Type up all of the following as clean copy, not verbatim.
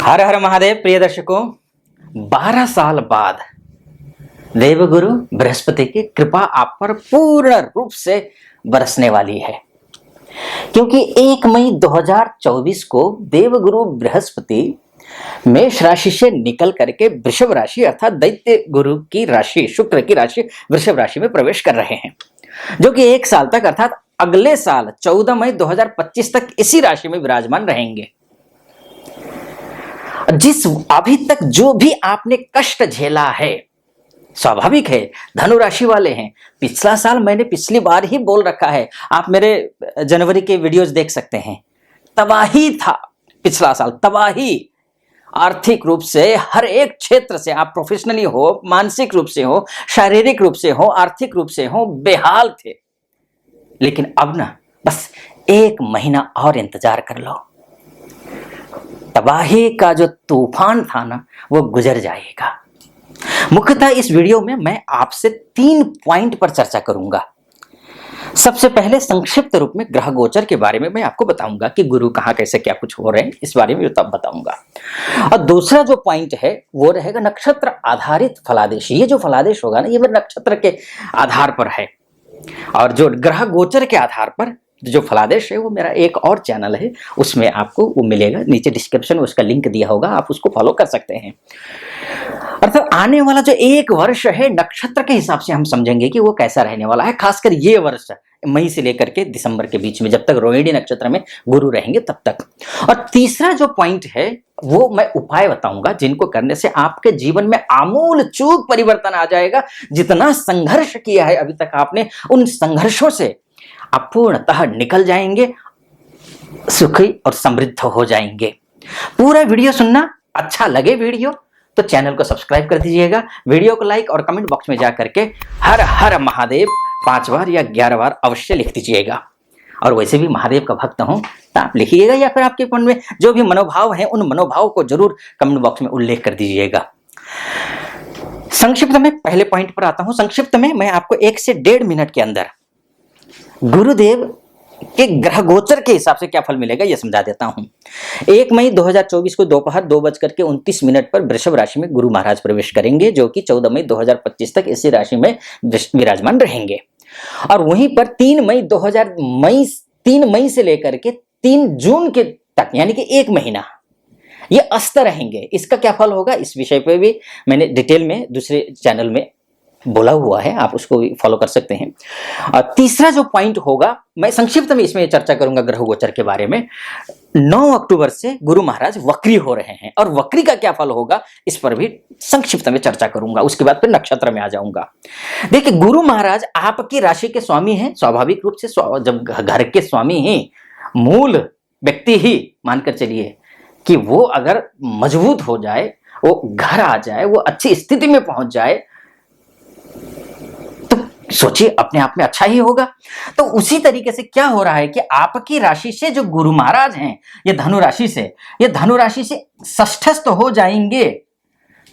हर हर महादेव। प्रिय दर्शकों, 12 साल बाद देवगुरु बृहस्पति की कृपा आप पर पूर्ण रूप से बरसने वाली है, क्योंकि 1 मई 2024 को देवगुरु बृहस्पति मेष राशि से निकल करके वृषभ राशि अर्थात दैत्य गुरु की राशि शुक्र की राशि वृषभ राशि में प्रवेश कर रहे हैं, जो कि 1 साल तक अर्थात अगले साल 14 मई 2025 तक इसी राशि में विराजमान रहेंगे। जिस अभी तक जो भी आपने कष्ट झेला है, स्वाभाविक है, धनु राशि वाले हैं। पिछला साल मैंने पिछली बार ही बोल रखा है, आप मेरे जनवरी के वीडियोस देख सकते हैं। तबाही था पिछला साल, तबाही। आर्थिक रूप से हर एक क्षेत्र से, आप प्रोफेशनली हो, मानसिक रूप से हो, शारीरिक रूप से हो, आर्थिक रूप से हो, बेहाल थे। लेकिन अब ना बस 1 महीना और इंतजार कर लो, तबाही का जो तूफान था ना वो गुजर जाएगा। मुख्यतः इस वीडियो में मैं आपसे 3 पॉइंट पर चर्चा करूंगा। सबसे पहले संक्षिप्त रूप में ग्रह गोचर के बारे में मैं आपको बताऊंगा कि गुरु कहाँ कैसे क्या कुछ हो रहे हैं, इस बारे में तब बताऊंगा। और दूसरा जो पॉइंट है वो रहेगा नक्षत्र आधारित फलादेश। ये जो फलादेश होगा ना, ये मेरे नक्षत्र के आधार पर है, और जो ग्रह गोचर के आधार पर जो फलादेश है वो मेरा एक और चैनल है, उसमें आपको वो मिलेगा। नीचे डिस्क्रिप्शन में उसका लिंक दिया होगा, आप उसको फॉलो कर सकते हैं। अर्थात आने वाला जो 1 वर्ष है, नक्षत्र के हिसाब से हम समझेंगे कि वो कैसा रहने वाला है। खासकर ये वर्ष मई से लेकर के दिसंबर के बीच में, जब तक रोहिणी नक्षत्र में गुरु रहेंगे तब तक। और तीसरा जो पॉइंट है वो मैं उपाय बताऊंगा, जिनको करने से आपके जीवन में आमूल चूक परिवर्तन आ जाएगा। जितना संघर्ष किया है अभी तक आपने, उन संघर्षों से आप पूर्णतः निकल जाएंगे, सुखी और समृद्ध हो जाएंगे। पूरा वीडियो सुनना। अच्छा लगे वीडियो तो चैनल को सब्सक्राइब कर दीजिएगा, वीडियो को लाइक और कमेंट बॉक्स में जा करके हर हर महादेव 5 बार या 11 बार अवश्य लिख दीजिएगा। और वैसे भी महादेव का भक्त हूं तो आप लिखिएगा, या फिर आपके मन में जो भी मनोभाव है उन मनोभाव को जरूर कमेंट बॉक्स में उल्लेख कर दीजिएगा। संक्षिप्त में पहले पॉइंट पर आता हूं। संक्षिप्त में मैं आपको 1 से 1.5 मिनट के अंदर गुरुदेव के ग्रह गोचर के हिसाब से क्या फल मिलेगा यह समझा देता हूं। 1 मई 2024 को दोपहर 2:29 पर वृषभ राशि में गुरु महाराज प्रवेश करेंगे, जो कि 14 मई 2025 तक इसी राशि में विराजमान रहेंगे। और वहीं पर 3 मई से लेकर के 3 जून के तक, यानी कि 1 महीना ये अस्त रहेंगे। इसका क्या फल होगा, इस विषय पे भी मैंने डिटेल में दूसरे चैनल में बोला हुआ है, आप उसको भी फॉलो कर सकते हैं। और तीसरा जो पॉइंट होगा, मैं संक्षिप्त में इसमें चर्चा करूंगा ग्रह गोचर के बारे में। 9 अक्टूबर से गुरु महाराज वक्री हो रहे हैं, और वक्री का क्या फल होगा इस पर भी संक्षिप्त में चर्चा करूंगा। उसके बाद फिर नक्षत्र में आ जाऊंगा। देखिए, गुरु महाराज आपकी राशि के स्वामी हैं। स्वाभाविक रूप से जब घर के स्वामी ही, मूल व्यक्ति ही मानकर चलिए कि वो अगर मजबूत हो जाए, वो घर आ जाए, वो अच्छी स्थिति में पहुंच जाए, सोचिए अपने आप में अच्छा ही होगा। तो उसी तरीके से क्या हो रहा है कि आपकी राशि से जो गुरु महाराज हैं, ये धनु राशि से षष्ठस्थ हो जाएंगे।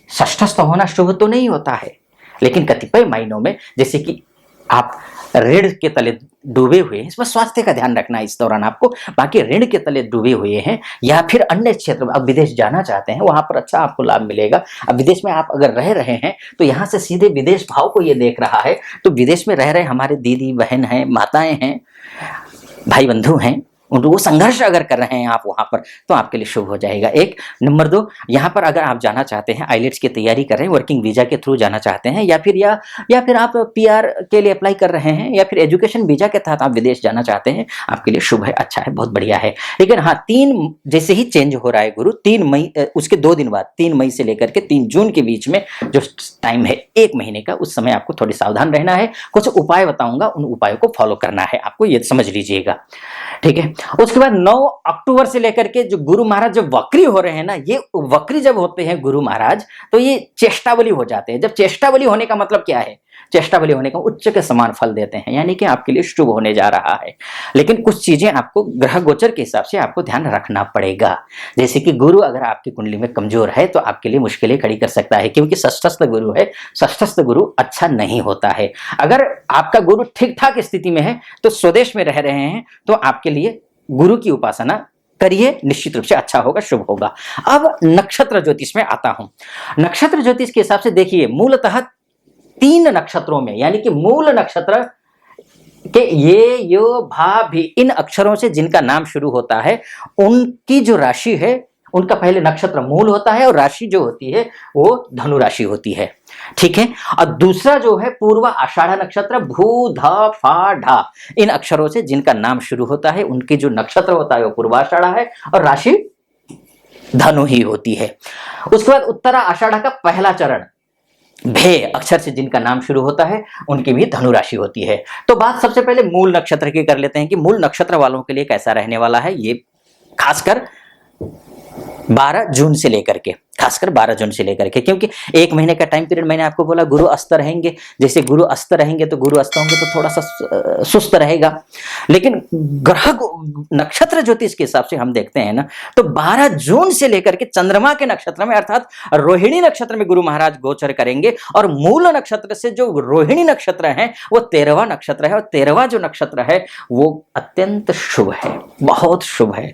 षष्ठस्थ होना शुभ तो नहीं होता है, लेकिन कतिपय महीनों में, जैसे कि आप ऋण के तले डूबे हुए हैं, इसमें स्वास्थ्य का ध्यान रखना है इस दौरान आपको। बाकी ऋण के तले डूबे हुए हैं, या फिर अन्य क्षेत्र में अब विदेश जाना चाहते हैं, वहां पर अच्छा आपको लाभ मिलेगा। अब विदेश में आप अगर रह रहे हैं तो यहाँ से सीधे विदेश भाव को ये देख रहा है। तो विदेश में रह रहे हमारे दीदी बहन हैं, माताएं हैं, भाई बंधु हैं, वो संघर्ष अगर कर रहे हैं आप वहां पर, तो आपके लिए शुभ हो जाएगा। 1 नंबर 2, यहाँ पर अगर आप जाना चाहते हैं, आईलेट्स की तैयारी कर रहे हैं, वर्किंग वीजा के थ्रू जाना चाहते हैं, या फिर आप पीआर के लिए अप्लाई कर रहे हैं, या फिर एजुकेशन वीजा के तहत आप विदेश जाना चाहते हैं, आपके लिए शुभ है, अच्छा है, बहुत बढ़िया है। लेकिन हाँ, 3 जैसे ही चेंज हो रहा है गुरु, 3 मई उसके 2 दिन बाद, 3 मई से लेकर के 3 जून के बीच में जो टाइम है 1 महीने का, उस समय आपको थोड़ी सावधान रहना है। कुछ उपाय बताऊंगा, उन उपायों को फॉलो करना है आपको, ये समझ लीजिएगा, ठीक है। उसके बाद 9 अक्टूबर से लेकर के जो गुरु महाराज जब वक्री हो रहे हैं ना, ये वक्री जब होते हैं गुरु महाराज, तो ये चेष्टावली हो जाते हैं। जब चेष्टावली होने का मतलब क्या है, चेष्टावली होने का उच्च के समान फल देते हैं, यानी कि आपके लिए शुभ होने जा रहा है। लेकिन कुछ चीजें आपको ग्रह गोचर के हिसाब से आपको ध्यान रखना पड़ेगा। जैसे कि गुरु अगर आपकी कुंडली में कमजोर है तो आपके लिए मुश्किलें खड़ी कर सकता है, क्योंकि षष्ठस्थ गुरु है। षष्ठस्थ गुरु अच्छा नहीं होता है। अगर आपका गुरु ठीक ठाक स्थिति में है तो स्वदेश में रह रहे हैं तो आपके लिए गुरु की उपासना करिए, निश्चित रूप से अच्छा होगा, शुभ होगा। अब नक्षत्र ज्योतिष में आता हूं। नक्षत्र ज्योतिष के हिसाब से देखिए, मूलतः 3 नक्षत्रों में, यानी कि मूल नक्षत्र के ये यो भा भी, इन अक्षरों से जिनका नाम शुरू होता है, उनकी जो राशि है, उनका पहले नक्षत्र मूल होता है और राशि जो होती है वो धनु राशि होती है। ठीक है। और दूसरा जो है पूर्व आषाढ़ नक्षत्र, भू ध फा ढा, इन अक्षरों से जिनका नाम शुरू होता है, उनकी जो नक्षत्र होता है वो पूर्वाषाढ़ है और राशि धनु ही होती है। उसके बाद उत्तरा आषाढ़ का पहला चरण, भे अक्षर से जिनका नाम शुरू होता है, उनकी भी धनु राशि होती है। तो बात सबसे पहले मूल नक्षत्र की कर लेते हैं कि मूल नक्षत्र वालों के लिए कैसा रहने वाला है। ये खासकर 12 जून से लेकर के, खासकर 12 जून से लेकर के, क्योंकि एक महीने का टाइम पीरियड मैंने आपको बोला गुरु अस्त रहेंगे। जैसे गुरु अस्त रहेंगे तो गुरु अस्त होंगे तो थोड़ा सा सुस्त रहेगा, लेकिन ग्रह नक्षत्र ज्योतिष के हिसाब से हम देखते हैं ना, तो 12 जून से लेकर के चंद्रमा के नक्षत्र में अर्थात रोहिणी नक्षत्र में गुरु महाराज गोचर करेंगे। और मूल नक्षत्र से जो रोहिणी नक्षत्र है वो 13वां नक्षत्र है, और 13वां जो नक्षत्र है वो अत्यंत शुभ है, बहुत शुभ है।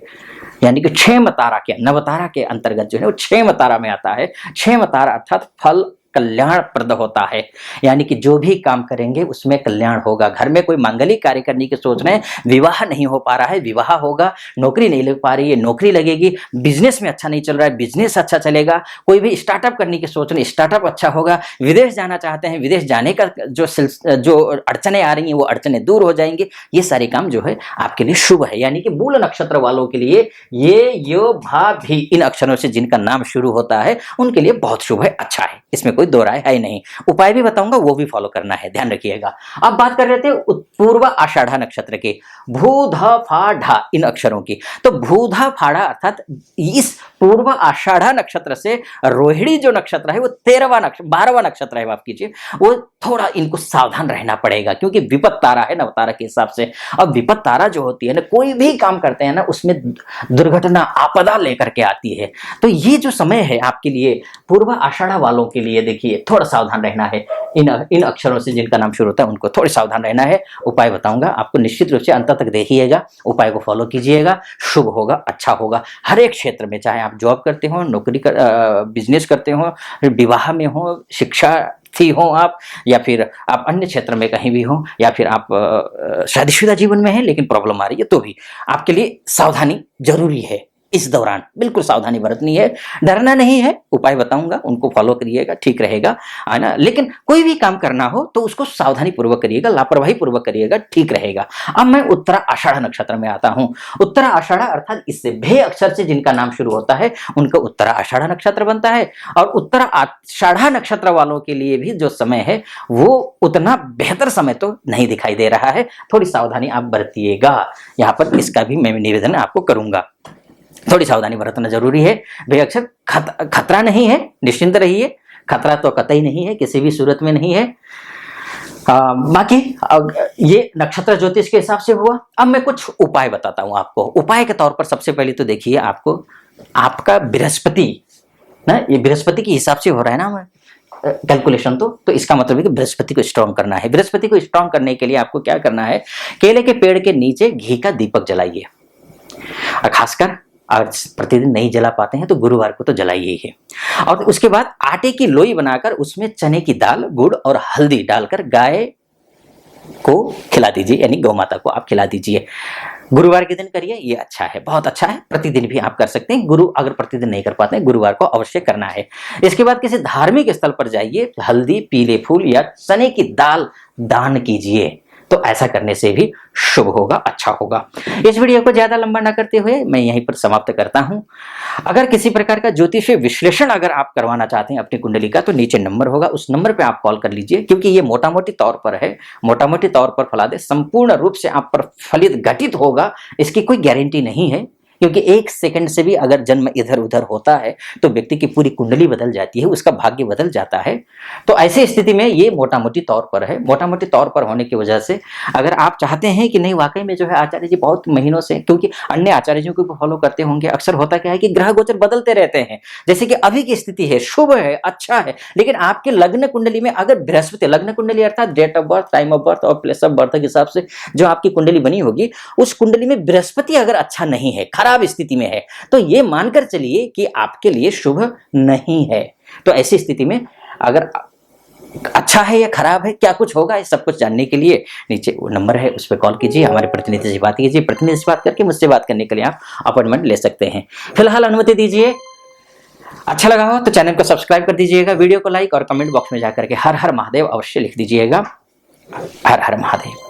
यानी कि 6 तारा के, नवतारा के अंतर्गत जो है वो 6 तारा में आता है। 6 तारा अर्थात फल कल्याणप्रद होता है, यानी कि जो भी काम करेंगे उसमें कल्याण होगा। घर में कोई मांगलिक कार्य करने की सोच रहे हैं, विवाह नहीं हो पा रहा है, विवाह होगा। नौकरी नहीं लग पा रही है, नौकरी लगेगी। बिजनेस में अच्छा नहीं चल रहा है, बिजनेस अच्छा चलेगा। कोई भी स्टार्टअप करने की सोच रहे हैं, स्टार्टअप अच्छा होगा। विदेश जाना चाहते हैं, विदेश जाने का जो अड़चने आ रही हैं वो अड़चने दूर हो जाएंगे। ये सारे काम जो है आपके लिए शुभ है। यानी कि मूल नक्षत्र वालों के लिए ये यो भा भी, इन अक्षरों से जिनका नाम शुरू होता है, उनके लिए बहुत शुभ है, अच्छा है, इसमें कोई दो राय है ही नहीं। उपाय भी बताऊंगा, वो भी फॉलो करना है, ध्यान रखिएगा। अब बात कर रहे थे पूर्व आषाढ़ नक्षत्र के, भू ध फा ढा, इन अक्षरों की। तो भू ध फाड़ा अर्थात इस पूर्व आषाढ़ नक्षत्र से रोहिणी जो नक्षत्र है वो 12वां नक्षत्र है, माफ कीजिए, वो थोड़ा इनको सावधान रहना पड़ेगा, क्योंकि विपत तारा है नवतारा के हिसाब से। अब विपत तारा जो होती है ना, कोई भी काम करते हैं ना, उसमें दुर्घटना आपदा लेकर के आती है। तो ये जो समय है आपके लिए, पूर्व आषाढ़ वालों के लिए, देखिए थोड़ा सावधान रहना है। इन अक्षरों से जिनका नाम शुरू होता है उनको थोड़ी सावधान रहना है। उपाय बताऊंगा आपको, निश्चित रूप से अंत तक देखिएगा, उपाय को फॉलो कीजिएगा, शुभ होगा, अच्छा होगा। हर एक क्षेत्र में, चाहे आप जॉब करते हो, नौकरी बिजनेस करते हो, विवाह में हो, शिक्षा हो आप, या फिर आप अन्य क्षेत्र में कहीं भी हो, या फिर आप शादीशुदा जीवन में हैं लेकिन प्रॉब्लम आ रही है, तो भी आपके लिए सावधानी जरूरी है। इस दौरान बिल्कुल सावधानी बरतनी है, डरना नहीं है। उपाय बताऊंगा, उनको फॉलो करिएगा, ठीक रहेगा, है ना। लेकिन कोई भी काम करना हो तो उसको सावधानी पूर्वक करिएगा, लापरवाही पूर्वक करिएगा, ठीक रहेगा। अब मैं उत्तरा आषाढ़ नक्षत्र में आता हूं। उत्तरा आषाढ़ अर्थात इससे भे अक्षर से जिनका नाम शुरू होता है, उनका उत्तरा आषाढ़ नक्षत्र बनता है। और उत्तरा आषाढ़ नक्षत्र वालों के लिए भी जो समय है वो उतना बेहतर समय तो नहीं दिखाई दे रहा है, थोड़ी सावधानी आप बरतिएगा। यहाँ पर इसका भी मैं निवेदन आपको करूंगा, थोड़ी सावधानी बरतना जरूरी है। बेअक्षर खतरा नहीं है, निश्चिंत रहिए, खतरा तो कतई नहीं है, किसी भी सूरत में नहीं है। बाकी ये नक्षत्र ज्योतिष के हिसाब से हुआ। अब मैं कुछ उपाय बताता हूं आपको। उपाय के तौर पर सबसे पहले तो देखिए, आपको आपका बृहस्पति ना, ये बृहस्पति के हिसाब से हो रहा है ना कैलकुलेशन, तो इसका मतलब है कि बृहस्पति को स्ट्रॉन्ग करना है। बृहस्पति को स्ट्रॉन्ग करने के लिए आपको क्या करना है, केले के पेड़ के नीचे घी का दीपक जलाइए। और खासकर अगर प्रतिदिन नहीं जला पाते हैं तो गुरुवार को तो जलाइए ही। और उसके बाद आटे की लोई बनाकर उसमें चने की दाल, गुड़ और हल्दी डालकर गाय को खिला दीजिए, यानी गौ माता को आप खिला दीजिए। गुरुवार के दिन करिए, ये अच्छा है, बहुत अच्छा है। प्रतिदिन भी आप कर सकते हैं, गुरु अगर प्रतिदिन नहीं कर पाते हैं, गुरुवार को अवश्य करना है। इसके बाद किसी धार्मिक स्थल पर जाइए, हल्दी, पीले फूल या चने की दाल दान कीजिए, तो ऐसा करने से भी शुभ होगा, अच्छा होगा। इस वीडियो को ज्यादा लंबा ना करते हुए मैं यहीं पर समाप्त करता हूं। अगर किसी प्रकार का ज्योतिषीय विश्लेषण अगर आप करवाना चाहते हैं अपनी कुंडली का, तो नीचे नंबर होगा, उस नंबर पे आप कॉल कर लीजिए, क्योंकि ये मोटा मोटी तौर पर है, मोटा मोटी तौर पर फलादे संपूर्ण रूप से आप पर फलित घटित होगा, इसकी कोई गारंटी नहीं है। क्योंकि 1 सेकंड से भी अगर जन्म इधर उधर होता है तो व्यक्ति की पूरी कुंडली बदल जाती है, उसका भाग्य बदल जाता है। तो ऐसी स्थिति में ये मोटा मोटी तौर पर है। मोटा मोटी तौर पर होने की वजह से अगर आप चाहते हैं कि नहीं वाकई में जो है आचार्य जी बहुत महीनों से, क्योंकि अन्य आचार्य जी को भी फॉलो करते होंगे, अक्सर होता क्या है कि ग्रह गोचर बदलते रहते हैं। जैसे कि अभी की स्थिति है, शुभ है, अच्छा है, लेकिन आपके लग्न कुंडली में अगर बृहस्पति, लग्न कुंडली अर्थात date of birth, time of birth और प्लेस ऑफ बर्थ के हिसाब से जो आपकी कुंडली बनी होगी, उस कुंडली में बृहस्पति अगर अच्छा नहीं है, खराब खराब स्थिति में है, तो ये मानकर चलिए कि आपके लिए शुभ नहीं है। तो ऐसी स्थिति में अगर अच्छा है या खराब है, क्या कुछ होगा, ये सब कुछ जानने के लिए नीचे वो नंबर है, उस पर कॉल कीजिए, हमारे प्रतिनिधि से बात कीजिए। प्रतिनिधि से बात करके मुझसे बात करने के लिए आप अपॉइंटमेंट ले सकते हैं। फिलहाल अनुमति दीजिए। अच्छा लगा हो तो चैनल को सब्सक्राइब कर दीजिएगा, वीडियो को लाइक और कमेंट बॉक्स में जाकर के हर हर महादेव अवश्य लिख दीजिएगा। हर हर महादेव।